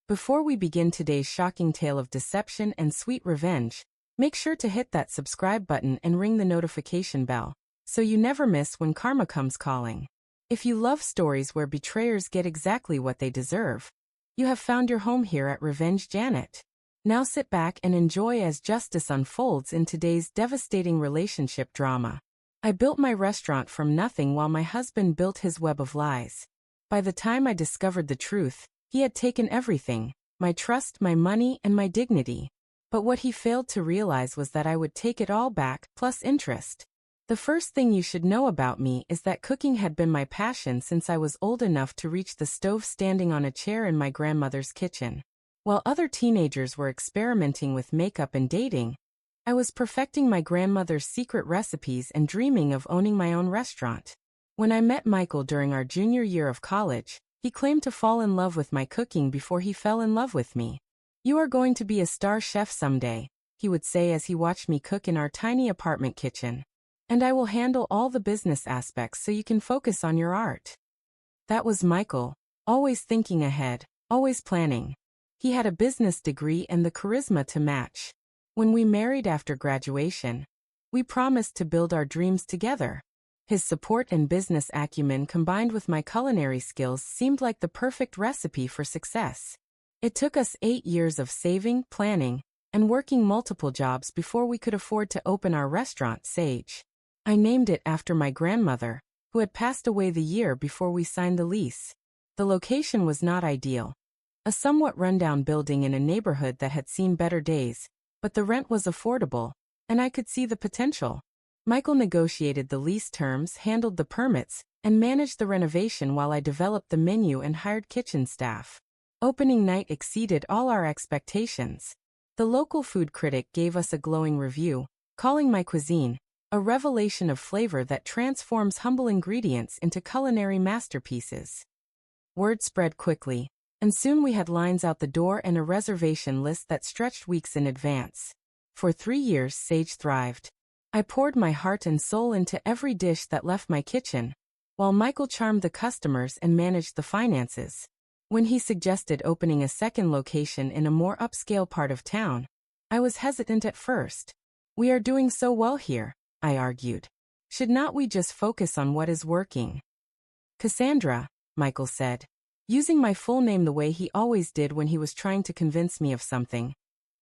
Before we begin today's shocking tale of deception and sweet revenge, make sure to hit that subscribe button and ring the notification bell, so you never miss when karma comes calling. If you love stories where betrayers get exactly what they deserve, you have found your home here at Revenge Janet. Now sit back and enjoy as justice unfolds in today's devastating relationship drama. I built my restaurant from nothing while my husband built his web of lies. By the time I discovered the truth, he had taken everything, my trust, my money, and my dignity. But what he failed to realize was that I would take it all back, plus interest. The first thing you should know about me is that cooking had been my passion since I was old enough to reach the stove standing on a chair in my grandmother's kitchen. While other teenagers were experimenting with makeup and dating, I was perfecting my grandmother's secret recipes and dreaming of owning my own restaurant. When I met Michael during our junior year of college, he claimed to fall in love with my cooking before he fell in love with me. "You are going to be a star chef someday," he would say as he watched me cook in our tiny apartment kitchen. "And I will handle all the business aspects so you can focus on your art." That was Michael, always thinking ahead, always planning. He had a business degree and the charisma to match. When we married after graduation, we promised to build our dreams together. His support and business acumen combined with my culinary skills seemed like the perfect recipe for success. It took us 8 years of saving, planning, and working multiple jobs before we could afford to open our restaurant, Sage. I named it after my grandmother, who had passed away the year before we signed the lease. The location was not ideal. A somewhat rundown building in a neighborhood that had seen better days, but the rent was affordable, and I could see the potential. Michael negotiated the lease terms, handled the permits, and managed the renovation while I developed the menu and hired kitchen staff. Opening night exceeded all our expectations. The local food critic gave us a glowing review, calling my cuisine a revelation of flavor that transforms humble ingredients into culinary masterpieces. Word spread quickly, and soon we had lines out the door and a reservation list that stretched weeks in advance. For 3 years, Sage thrived. I poured my heart and soul into every dish that left my kitchen, while Michael charmed the customers and managed the finances. When he suggested opening a second location in a more upscale part of town, I was hesitant at first. "We are doing so well here," I argued. "Should not we just focus on what is working?" "Cassandra," Michael said, using my full name the way he always did when he was trying to convince me of something.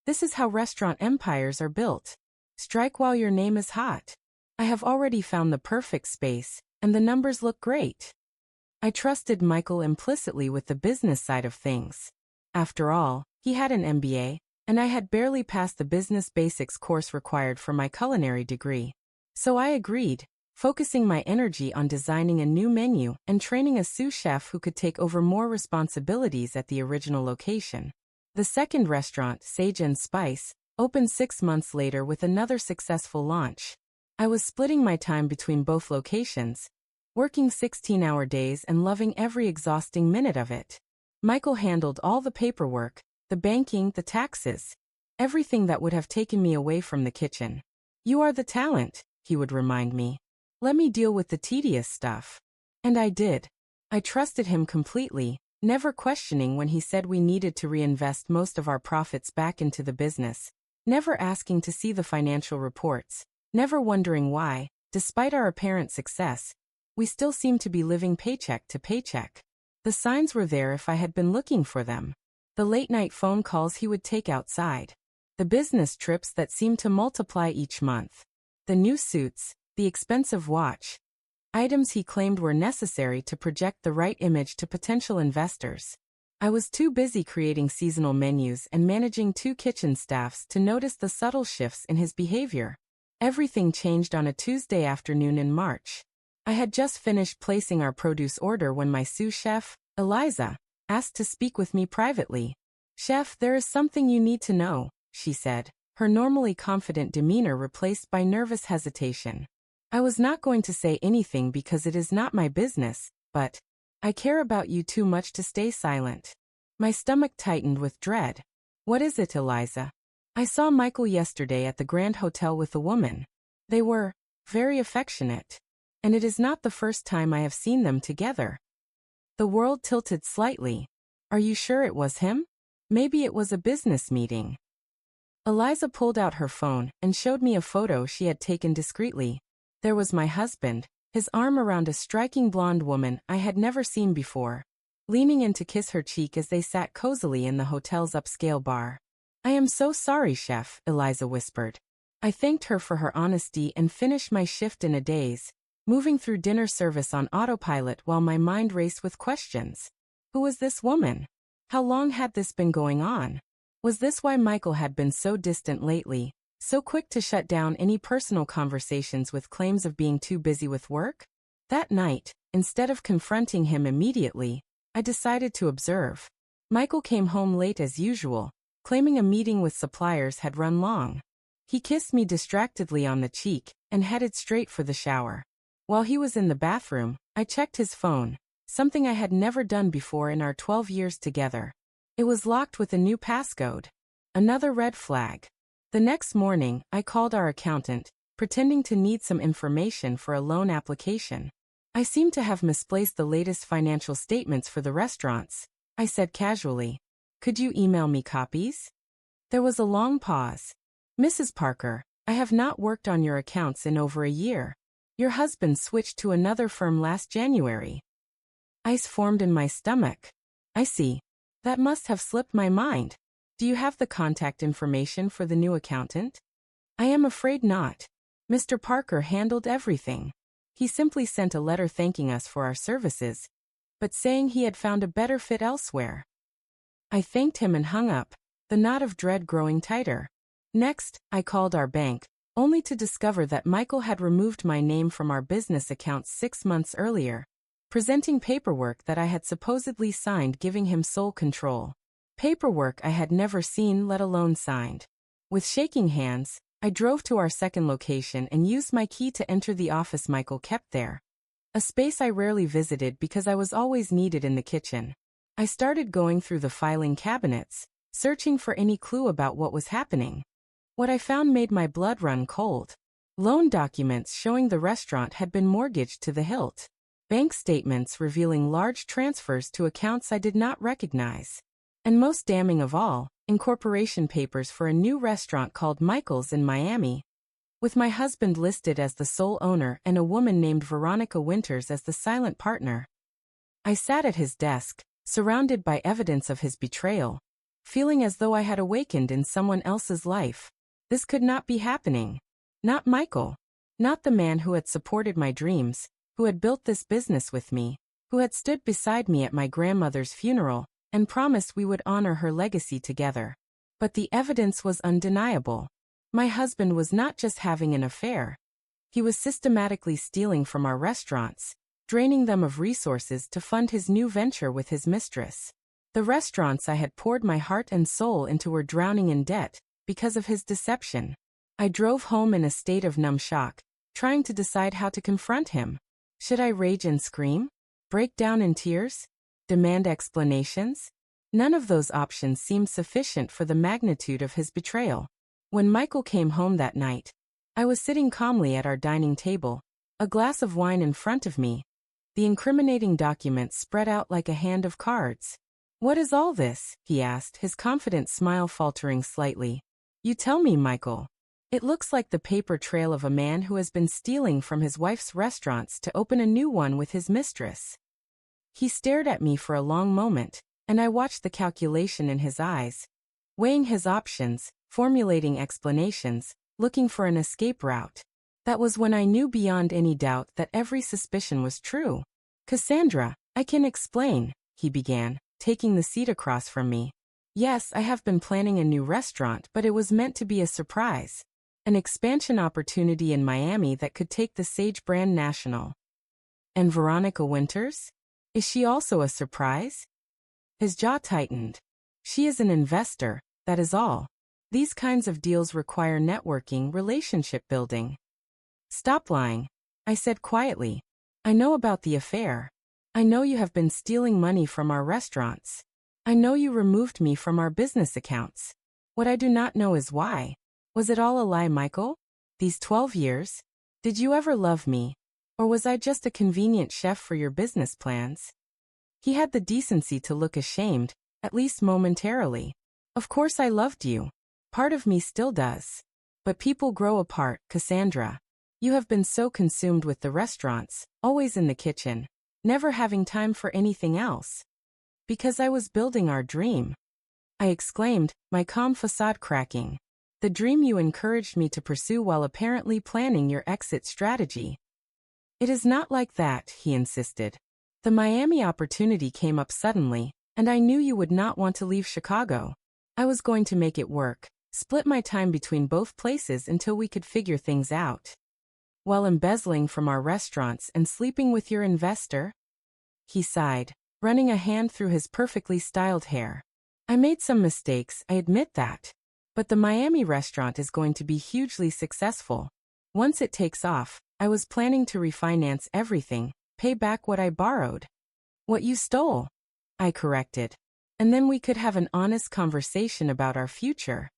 "This is how restaurant empires are built. Strike while your name is hot. I have already found the perfect space, and the numbers look great." I trusted Michael implicitly with the business side of things. After all, he had an MBA, and I had barely passed the business basics course required for my culinary degree. So I agreed, focusing my energy on designing a new menu and training a sous chef who could take over more responsibilities at the original location. The second restaurant, Sage and Spice, opened 6 months later with another successful launch. I was splitting my time between both locations, working 16-hour days and loving every exhausting minute of it. Michael handled all the paperwork, the banking, the taxes, everything that would have taken me away from the kitchen. "You are the talent," he would remind me. "Let me deal with the tedious stuff." And I did. I trusted him completely, never questioning when he said we needed to reinvest most of our profits back into the business, never asking to see the financial reports, never wondering why, despite our apparent success, we still seemed to be living paycheck to paycheck. The signs were there if I had been looking for them. The late-night phone calls he would take outside. The business trips that seemed to multiply each month. The new suits, the expensive watch. Items he claimed were necessary to project the right image to potential investors. I was too busy creating seasonal menus and managing 2 kitchen staffs to notice the subtle shifts in his behavior. Everything changed on a Tuesday afternoon in March. I had just finished placing our produce order when my sous chef, Eliza, asked to speak with me privately. "Chef, there is something you need to know," she said, her normally confident demeanor replaced by nervous hesitation. "I was not going to say anything because it is not my business, but I care about you too much to stay silent." My stomach tightened with dread. "What is it, Eliza?" "I saw Michael yesterday at the Grand Hotel with a woman. They were very affectionate. And it is not the first time I have seen them together." The world tilted slightly. "Are you sure it was him?" Maybe it was a business meeting. Eliza pulled out her phone and showed me a photo she had taken discreetly. There was my husband, his arm around a striking blonde woman I had never seen before, leaning in to kiss her cheek as they sat cozily in the hotel's upscale bar. "I am so sorry, Chef," Eliza whispered. I thanked her for her honesty and finished my shift in a daze, moving through dinner service on autopilot while my mind raced with questions. Who was this woman? How long had this been going on? Was this why Michael had been so distant lately, so quick to shut down any personal conversations with claims of being too busy with work? That night, instead of confronting him immediately, I decided to observe. Michael came home late as usual, claiming a meeting with suppliers had run long. He kissed me distractedly on the cheek and headed straight for the shower. While he was in the bathroom, I checked his phone, something I had never done before in our 12 years together. It was locked with a new passcode. Another red flag. The next morning, I called our accountant, pretending to need some information for a loan application. "I seem to have misplaced the latest financial statements for the restaurants," I said casually. "Could you email me copies?" There was a long pause. "Mrs. Parker, I have not worked on your accounts in over a year. Your husband switched to another firm last January." Ice formed in my stomach. "I see. That must have slipped my mind. Do you have the contact information for the new accountant?" "I am afraid not. Mr. Parker handled everything. He simply sent a letter thanking us for our services, but saying he had found a better fit elsewhere." I thanked him and hung up, the knot of dread growing tighter. Next, I called our bank, only to discover that Michael had removed my name from our business accounts 6 months earlier, presenting paperwork that I had supposedly signed giving him sole control. Paperwork I had never seen, let alone signed. With shaking hands, I drove to our second location and used my key to enter the office Michael kept there. A space I rarely visited because I was always needed in the kitchen. I started going through the filing cabinets, searching for any clue about what was happening. What I found made my blood run cold. Loan documents showing the restaurant had been mortgaged to the hilt. Bank statements revealing large transfers to accounts I did not recognize. And most damning of all, incorporation papers for a new restaurant called Michael's in Miami, with my husband listed as the sole owner and a woman named Veronica Winters as the silent partner. I sat at his desk, surrounded by evidence of his betrayal, feeling as though I had awakened in someone else's life. This could not be happening. Not Michael. Not the man who had supported my dreams, who had built this business with me, who had stood beside me at my grandmother's funeral, and promised we would honor her legacy together. But the evidence was undeniable. My husband was not just having an affair. He was systematically stealing from our restaurants, draining them of resources to fund his new venture with his mistress. The restaurants I had poured my heart and soul into were drowning in debt because of his deception. I drove home in a state of numb shock, trying to decide how to confront him. Should I rage and scream? Break down in tears? Demand explanations? None of those options seemed sufficient for the magnitude of his betrayal. When Michael came home that night, I was sitting calmly at our dining table, a glass of wine in front of me, the incriminating documents spread out like a hand of cards. "What is all this?" he asked, his confident smile faltering slightly. "You tell me, Michael." "It looks like the paper trail of a man who has been stealing from his wife's restaurants to open a new one with his mistress." He stared at me for a long moment, and I watched the calculation in his eyes, weighing his options, formulating explanations, looking for an escape route. That was when I knew beyond any doubt that every suspicion was true. "Cassandra, I can explain," he began, taking the seat across from me. "Yes, I have been planning a new restaurant, but it was meant to be a surprise. An expansion opportunity in Miami that could take the Sage brand national." "And Veronica Winters? Is she also a surprise?" His jaw tightened. "She is an investor, that is all. These kinds of deals require networking, relationship building." "Stop lying," I said quietly. "I know about the affair. I know you have been stealing money from our restaurants. I know you removed me from our business accounts. What I do not know is why. Was it all a lie, Michael? These 12 years? Did you ever love me? Or was I just a convenient chef for your business plans?" He had the decency to look ashamed, at least momentarily. Of course I loved you. Part of me still does. But people grow apart, Cassandra. You have been so consumed with the restaurants, always in the kitchen, never having time for anything else. Because I was building our dream, I exclaimed, my calm facade cracking. The dream you encouraged me to pursue while apparently planning your exit strategy. It is not like that, he insisted. The Miami opportunity came up suddenly, and I knew you would not want to leave Chicago. I was going to make it work, split my time between both places until we could figure things out. While embezzling from our restaurants and sleeping with your investor? He sighed, running a hand through his perfectly styled hair. I made some mistakes, I admit that. But the Miami restaurant is going to be hugely successful. Once it takes off, I was planning to refinance everything, pay back what I borrowed. What you stole, I corrected. And then we could have an honest conversation about our future.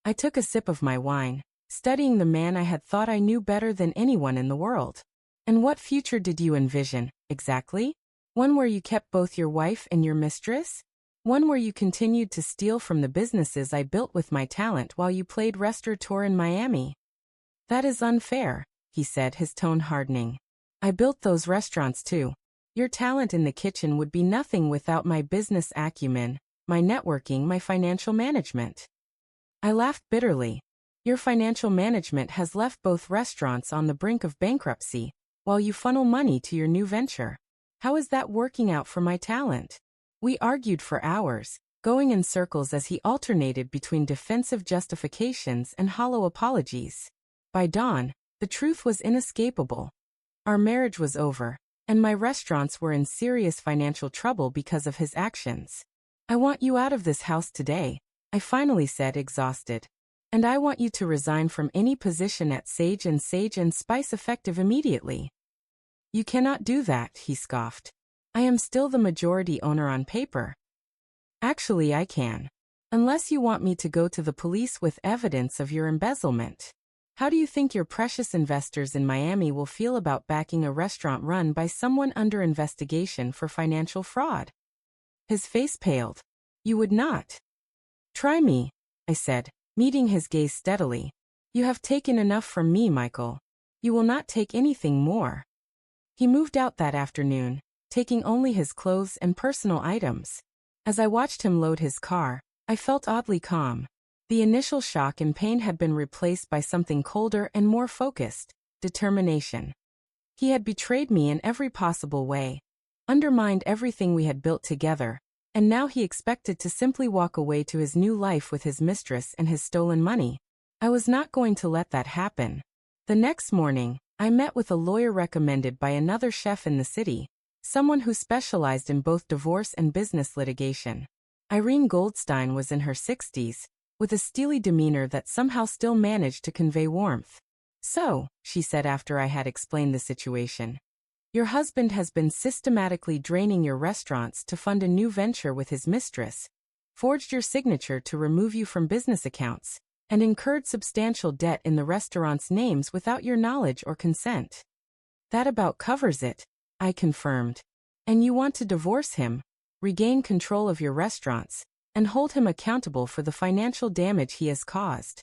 I took a sip of my wine, studying the man I had thought I knew better than anyone in the world. And what future did you envision, exactly? One where you kept both your wife and your mistress? One where you continued to steal from the businesses I built with my talent while you played restaurateur in Miami? That is unfair, he said, his tone hardening. I built those restaurants too. Your talent in the kitchen would be nothing without my business acumen, my networking, my financial management. I laughed bitterly. Your financial management has left both restaurants on the brink of bankruptcy, while you funnel money to your new venture. How is that working out for my talent? We argued for hours, going in circles as he alternated between defensive justifications and hollow apologies. By dawn, the truth was inescapable. Our marriage was over, and my restaurants were in serious financial trouble because of his actions. I want you out of this house today, I finally said, exhausted. And I want you to resign from any position at Sage and Spice effective immediately. You cannot do that, he scoffed. I am still the majority owner on paper. Actually, I can. Unless you want me to go to the police with evidence of your embezzlement. How do you think your precious investors in Miami will feel about backing a restaurant run by someone under investigation for financial fraud? His face paled. You would not. Try me, I said, meeting his gaze steadily. You have taken enough from me, Michael. You will not take anything more. He moved out that afternoon, taking only his clothes and personal items. As I watched him load his car, I felt oddly calm. The initial shock and pain had been replaced by something colder and more focused, determination. He had betrayed me in every possible way, undermined everything we had built together, and now he expected to simply walk away to his new life with his mistress and his stolen money. I was not going to let that happen. The next morning, I met with a lawyer recommended by another chef in the city, someone who specialized in both divorce and business litigation. Irene Goldstein was in her 60s, with a steely demeanor that somehow still managed to convey warmth. So, she said after I had explained the situation, your husband has been systematically draining your restaurants to fund a new venture with his mistress, forged your signature to remove you from business accounts, and incurred substantial debt in the restaurant's names without your knowledge or consent. That about covers it, I confirmed. And you want to divorce him, regain control of your restaurants, and hold him accountable for the financial damage he has caused.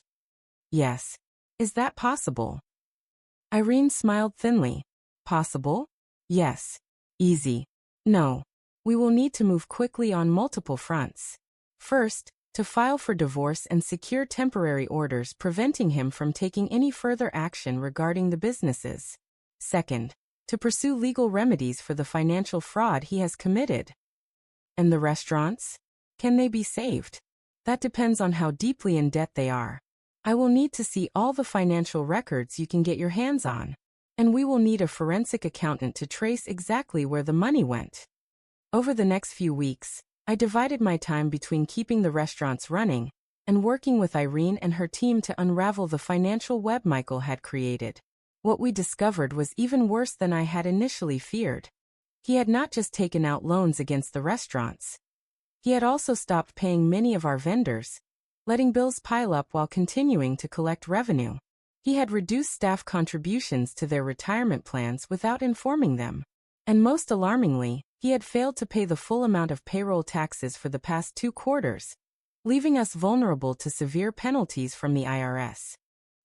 Yes. Is that possible? Irene smiled thinly. Possible? Yes. Easy. No. We will need to move quickly on multiple fronts. First, to file for divorce and secure temporary orders preventing him from taking any further action regarding the businesses. Second, to pursue legal remedies for the financial fraud he has committed. And the restaurants? Can they be saved? That depends on how deeply in debt they are. I will need to see all the financial records you can get your hands on. And we will need a forensic accountant to trace exactly where the money went. Over the next few weeks, I divided my time between keeping the restaurants running and working with Irene and her team to unravel the financial web Michael had created. What we discovered was even worse than I had initially feared. He had not just taken out loans against the restaurants. He had also stopped paying many of our vendors, letting bills pile up while continuing to collect revenue. He had reduced staff contributions to their retirement plans without informing them. And most alarmingly, he had failed to pay the full amount of payroll taxes for the past 2 quarters, leaving us vulnerable to severe penalties from the IRS.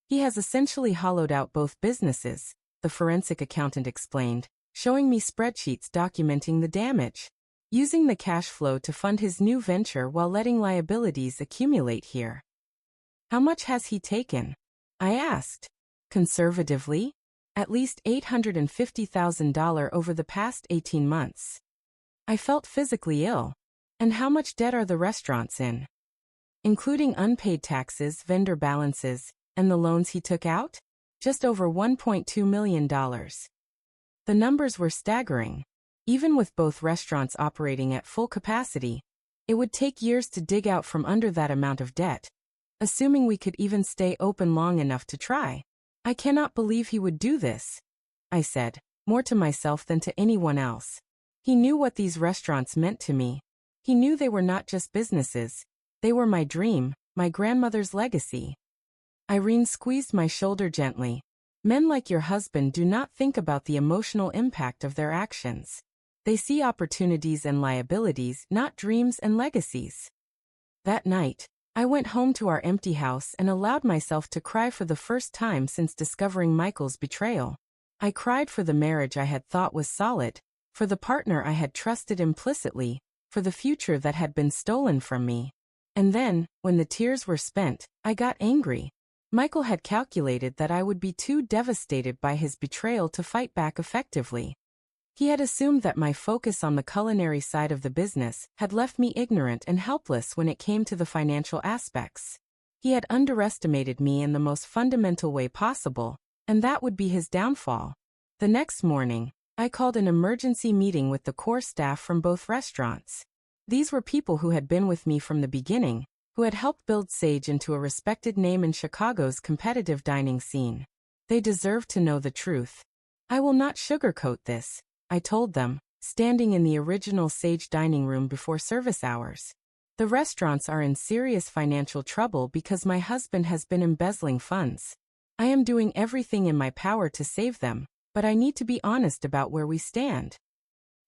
He has essentially hollowed out both businesses, the forensic accountant explained, showing me spreadsheets documenting the damage. Using the cash flow to fund his new venture while letting liabilities accumulate here. How much has he taken? I asked. Conservatively? At least $850,000 over the past 18 months. I felt physically ill. And how much debt are the restaurants in? Including unpaid taxes, vendor balances, and the loans he took out? Just over $1.2 million. The numbers were staggering. Even with both restaurants operating at full capacity, it would take years to dig out from under that amount of debt, assuming we could even stay open long enough to try. I cannot believe he would do this, I said, more to myself than to anyone else. He knew what these restaurants meant to me. He knew they were not just businesses. They were my dream, my grandmother's legacy. Irene squeezed my shoulder gently. Men like your husband do not think about the emotional impact of their actions. They see opportunities and liabilities, not dreams and legacies. That night, I went home to our empty house and allowed myself to cry for the first time since discovering Michael's betrayal. I cried for the marriage I had thought was solid, for the partner I had trusted implicitly, for the future that had been stolen from me. And then, when the tears were spent, I got angry. Michael had calculated that I would be too devastated by his betrayal to fight back effectively. He had assumed that my focus on the culinary side of the business had left me ignorant and helpless when it came to the financial aspects. He had underestimated me in the most fundamental way possible, and that would be his downfall. The next morning, I called an emergency meeting with the core staff from both restaurants. These were people who had been with me from the beginning, who had helped build Sage into a respected name in Chicago's competitive dining scene. They deserved to know the truth. I will not sugarcoat this, I told them, standing in the original Sage dining room before service hours. The restaurants are in serious financial trouble because my husband has been embezzling funds. I am doing everything in my power to save them, but I need to be honest about where we stand.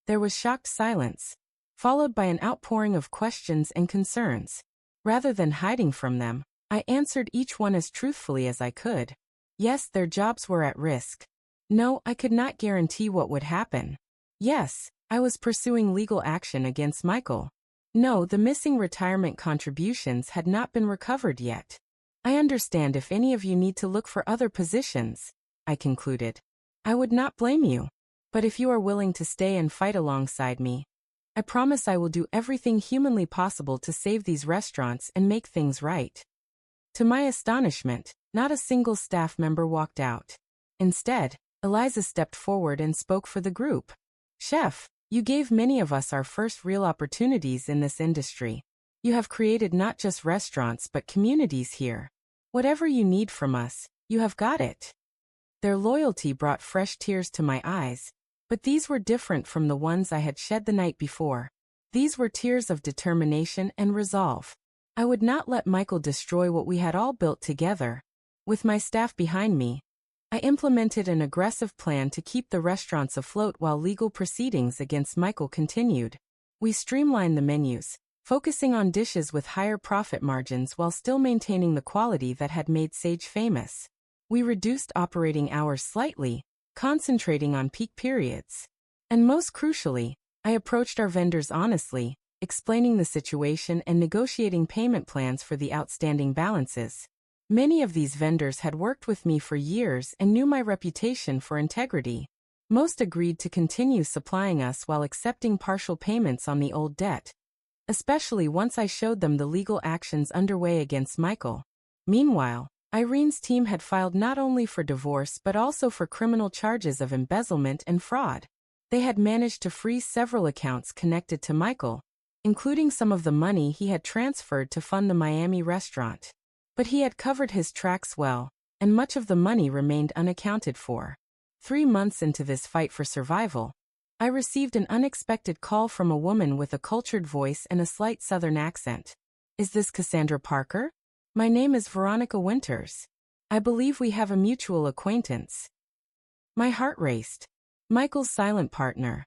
There was shocked silence, followed by an outpouring of questions and concerns. Rather than hiding from them, I answered each one as truthfully as I could. Yes, their jobs were at risk. No, I could not guarantee what would happen. Yes, I was pursuing legal action against Michael. No, the missing retirement contributions had not been recovered yet. I understand if any of you need to look for other positions, I concluded. I would not blame you. But if you are willing to stay and fight alongside me, I promise I will do everything humanly possible to save these restaurants and make things right. To my astonishment, not a single staff member walked out. Instead, Eliza stepped forward and spoke for the group. Chef, you gave many of us our first real opportunities in this industry. You have created not just restaurants but communities here. Whatever you need from us, you have got it. Their loyalty brought fresh tears to my eyes, but these were different from the ones I had shed the night before. These were tears of determination and resolve. I would not let Michael destroy what we had all built together. With my staff behind me, I implemented an aggressive plan to keep the restaurants afloat while legal proceedings against Michael continued. We streamlined the menus, focusing on dishes with higher profit margins while still maintaining the quality that had made Sage famous. We reduced operating hours slightly, concentrating on peak periods. And most crucially, I approached our vendors honestly, explaining the situation and negotiating payment plans for the outstanding balances. Many of these vendors had worked with me for years and knew my reputation for integrity. Most agreed to continue supplying us while accepting partial payments on the old debt, especially once I showed them the legal actions underway against Michael. Meanwhile, Irene's team had filed not only for divorce but also for criminal charges of embezzlement and fraud. They had managed to freeze several accounts connected to Michael, including some of the money he had transferred to fund the Miami restaurant. But he had covered his tracks well, and much of the money remained unaccounted for. 3 months into this fight for survival, I received an unexpected call from a woman with a cultured voice and a slight southern accent. Is this Cassandra Parker? My name is Veronica Winters. I believe we have a mutual acquaintance. My heart raced. Michael's silent partner.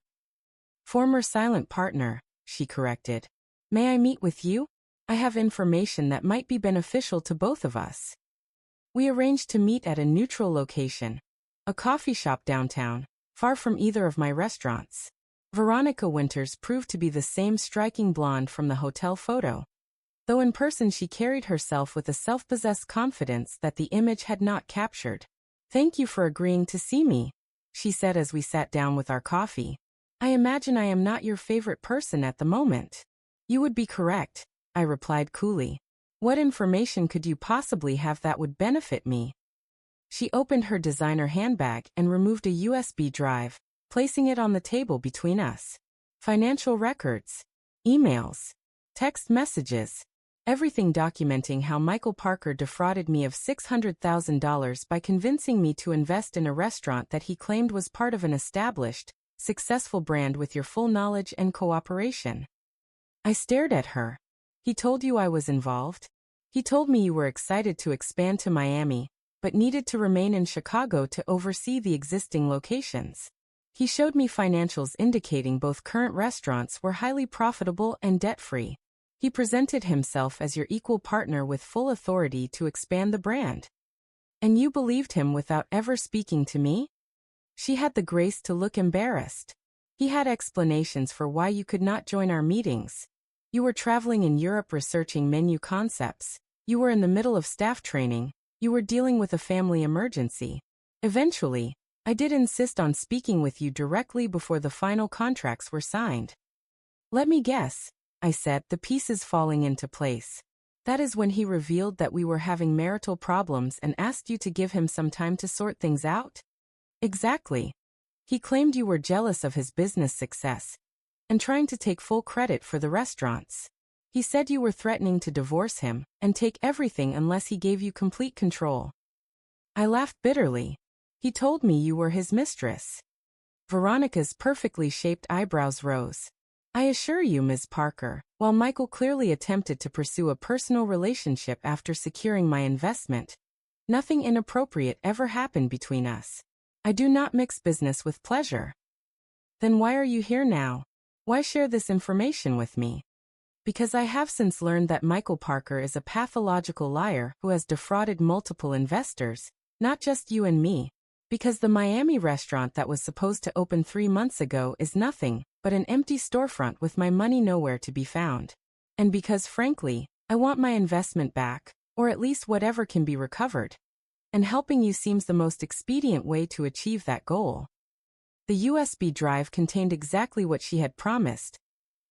Former silent partner, she corrected. May I meet with you? I have information that might be beneficial to both of us. We arranged to meet at a neutral location, a coffee shop downtown, far from either of my restaurants. Veronica Winters proved to be the same striking blonde from the hotel photo, though in person she carried herself with a self-possessed confidence that the image had not captured. "Thank you for agreeing to see me," she said as we sat down with our coffee. "I imagine I am not your favorite person at the moment." "You would be correct," I replied coolly. "What information could you possibly have that would benefit me?" She opened her designer handbag and removed a USB drive, placing it on the table between us. Financial records, emails, text messages, everything documenting how Michael Parker defrauded me of $600,000 by convincing me to invest in a restaurant that he claimed was part of an established, successful brand with your full knowledge and cooperation. I stared at her. "He told you I was involved? He told me you were excited to expand to Miami, but needed to remain in Chicago to oversee the existing locations. He showed me financials indicating both current restaurants were highly profitable and debt-free. He presented himself as your equal partner with full authority to expand the brand. And you believed him without ever speaking to me?" She had the grace to look embarrassed. "He had explanations for why you could not join our meetings. You were traveling in Europe researching menu concepts. You were in the middle of staff training. You were dealing with a family emergency. Eventually, I did insist on speaking with you directly before the final contracts were signed." "Let me guess," I said, the pieces falling into place. "That is when he revealed that we were having marital problems and asked you to give him some time to sort things out?" "Exactly. He claimed you were jealous of his business success and trying to take full credit for the restaurants. He said you were threatening to divorce him and take everything unless he gave you complete control." I laughed bitterly. "He told me you were his mistress." Veronica's perfectly shaped eyebrows rose. "I assure you, Ms. Parker, while Michael clearly attempted to pursue a personal relationship after securing my investment, nothing inappropriate ever happened between us. I do not mix business with pleasure." "Then why are you here now? Why share this information with me?" "Because I have since learned that Michael Parker is a pathological liar who has defrauded multiple investors, not just you and me. Because the Miami restaurant that was supposed to open 3 months ago is nothing but an empty storefront with my money nowhere to be found. And because, frankly, I want my investment back, or at least whatever can be recovered. And helping you seems the most expedient way to achieve that goal." The USB drive contained exactly what she had promised.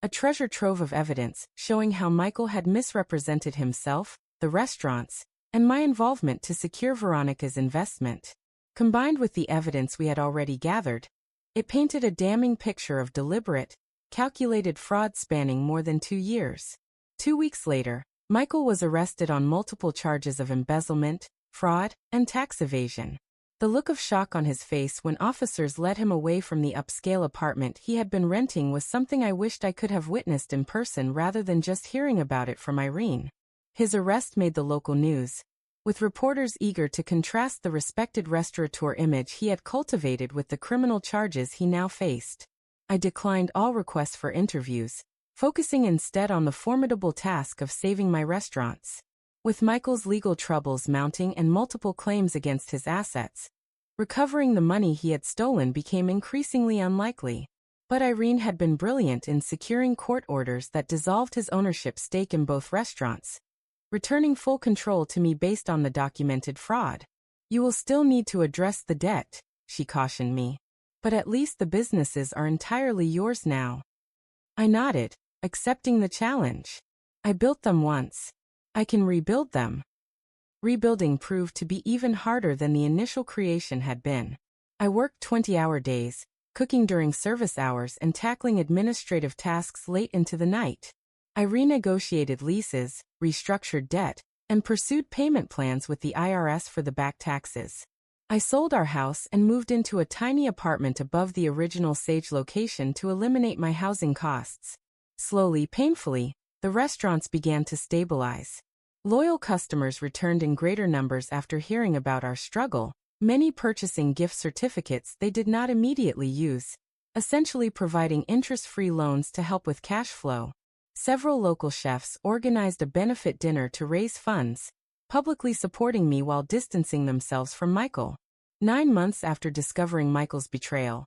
A treasure trove of evidence showing how Michael had misrepresented himself, the restaurants, and my involvement to secure Veronica's investment. Combined with the evidence we had already gathered, it painted a damning picture of deliberate, calculated fraud spanning more than 2 years. 2 weeks later, Michael was arrested on multiple charges of embezzlement, fraud, and tax evasion. The look of shock on his face when officers led him away from the upscale apartment he had been renting was something I wished I could have witnessed in person rather than just hearing about it from Irene. His arrest made the local news, with reporters eager to contrast the respected restaurateur image he had cultivated with the criminal charges he now faced. I declined all requests for interviews, focusing instead on the formidable task of saving my restaurants. With Michael's legal troubles mounting and multiple claims against his assets, recovering the money he had stolen became increasingly unlikely. But Irene had been brilliant in securing court orders that dissolved his ownership stake in both restaurants, returning full control to me based on the documented fraud. "You will still need to address the debt," she cautioned me. "But at least the businesses are entirely yours now." I nodded, accepting the challenge. "I built them once. I can rebuild them." Rebuilding proved to be even harder than the initial creation had been. I worked 20-hour days, cooking during service hours and tackling administrative tasks late into the night. I renegotiated leases, restructured debt, and pursued payment plans with the IRS for the back taxes. I sold our house and moved into a tiny apartment above the original Sage location to eliminate my housing costs. Slowly, painfully, the restaurants began to stabilize. Loyal customers returned in greater numbers after hearing about our struggle, many purchasing gift certificates they did not immediately use, essentially providing interest-free loans to help with cash flow. Several local chefs organized a benefit dinner to raise funds, publicly supporting me while distancing themselves from Michael. 9 months after discovering Michael's betrayal,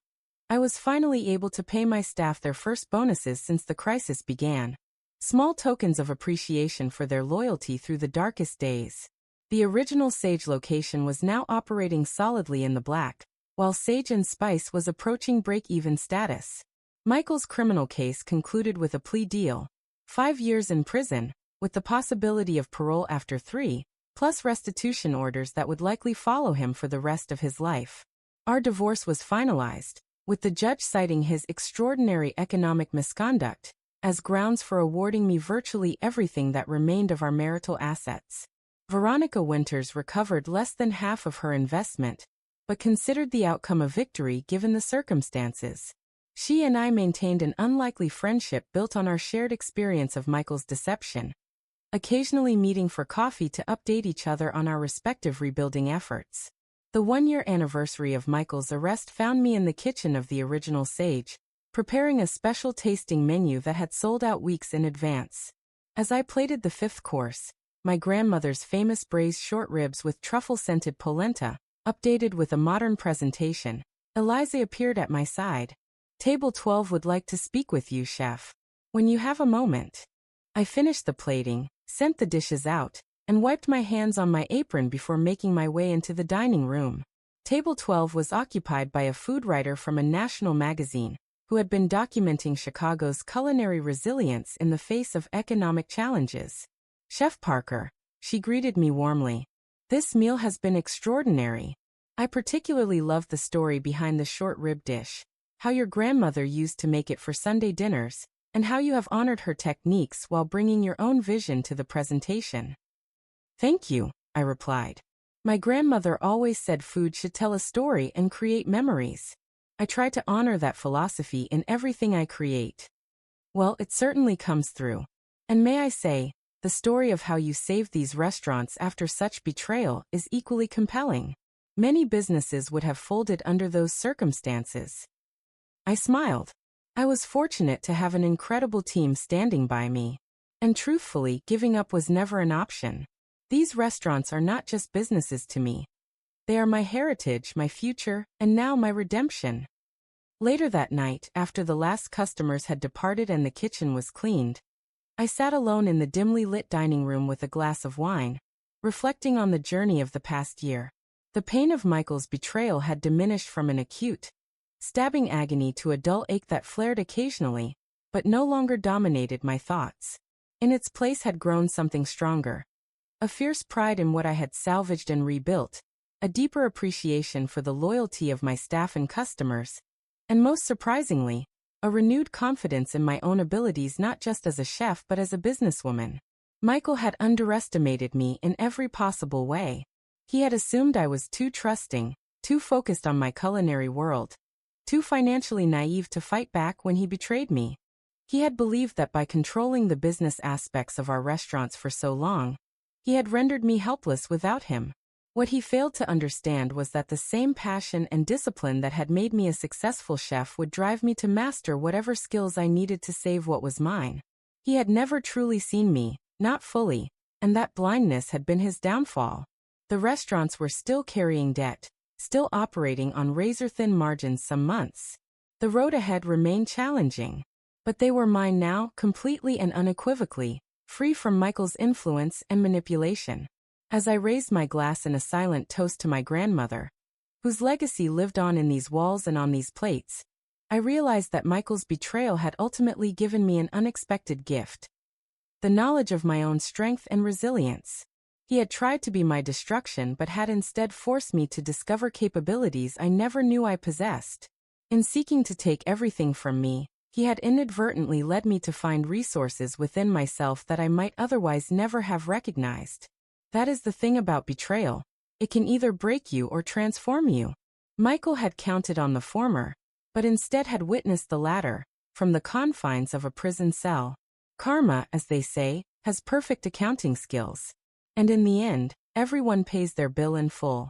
I was finally able to pay my staff their first bonuses since the crisis began. Small tokens of appreciation for their loyalty through the darkest days. The original Sage location was now operating solidly in the black, while Sage and Spice was approaching break-even status. Michael's criminal case concluded with a plea deal. 5 years in prison, with the possibility of parole after 3, plus restitution orders that would likely follow him for the rest of his life. Our divorce was finalized, with the judge citing his extraordinary economic misconduct as grounds for awarding me virtually everything that remained of our marital assets. Veronica Winters recovered less than half of her investment, but considered the outcome a victory given the circumstances. She and I maintained an unlikely friendship built on our shared experience of Michael's deception, occasionally meeting for coffee to update each other on our respective rebuilding efforts. The 1-year anniversary of Michael's arrest found me in the kitchen of the original Sage, preparing a special tasting menu that had sold out weeks in advance. As I plated the 5th course, my grandmother's famous braised short ribs with truffle-scented polenta, updated with a modern presentation, Eliza appeared at my side. "Table 12 would like to speak with you, chef. When you have a moment." I finished the plating, sent the dishes out, and wiped my hands on my apron before making my way into the dining room. Table 12 was occupied by a food writer from a national magazine, who had been documenting Chicago's culinary resilience in the face of economic challenges. "Chef Parker," she greeted me warmly. "This meal has been extraordinary. I particularly loved the story behind the short rib dish, how your grandmother used to make it for Sunday dinners, and how you have honored her techniques while bringing your own vision to the presentation." "Thank you," I replied. "My grandmother always said food should tell a story and create memories. I try to honor that philosophy in everything I create." "Well, it certainly comes through. And may I say, the story of how you saved these restaurants after such betrayal is equally compelling. Many businesses would have folded under those circumstances." I smiled. I was fortunate to have an incredible team standing by me. And truthfully, giving up was never an option. These restaurants are not just businesses to me. They are my heritage, my future, and now my redemption. Later that night, after the last customers had departed and the kitchen was cleaned, I sat alone in the dimly lit dining room with a glass of wine, reflecting on the journey of the past year. The pain of Michael's betrayal had diminished from an acute, stabbing agony to a dull ache that flared occasionally, but no longer dominated my thoughts. In its place had grown something stronger. A fierce pride in what I had salvaged and rebuilt, a deeper appreciation for the loyalty of my staff and customers, and most surprisingly, a renewed confidence in my own abilities not just as a chef but as a businesswoman. Michael had underestimated me in every possible way. He had assumed I was too trusting, too focused on my culinary world, too financially naive to fight back when he betrayed me. He had believed that by controlling the business aspects of our restaurants for so long, he had rendered me helpless without him. What he failed to understand was that the same passion and discipline that had made me a successful chef would drive me to master whatever skills I needed to save what was mine. He had never truly seen me, not fully, and that blindness had been his downfall. The restaurants were still carrying debt, still operating on razor-thin margins some months. The road ahead remained challenging. But they were mine now, completely and unequivocally, free from Michael's influence and manipulation. As I raised my glass in a silent toast to my grandmother, whose legacy lived on in these walls and on these plates, I realized that Michael's betrayal had ultimately given me an unexpected gift: the knowledge of my own strength and resilience. He had tried to be my destruction but had instead forced me to discover capabilities I never knew I possessed. In seeking to take everything from me, he had inadvertently led me to find resources within myself that I might otherwise never have recognized. That is the thing about betrayal. It can either break you or transform you. Michael had counted on the former, but instead had witnessed the latter, from the confines of a prison cell. Karma, as they say, has perfect accounting skills. And in the end, everyone pays their bill in full.